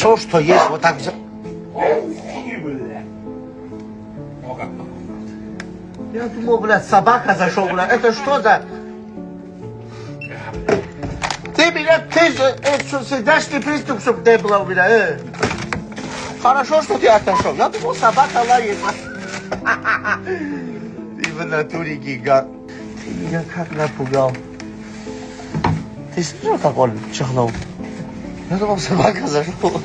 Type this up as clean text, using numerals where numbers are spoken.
Хорошо, что есть вот так. Я думал, блядь, собака зашел, блядь. Это что за... Ты меня, ты же, сердечный приступ, чтобы не было у меня, Хорошо, что ты отошел. Я думал, собака лает. Ты в натуре гигант. Ты меня как напугал. Ты слышал, как он чихнул? Я думал, собака зашел.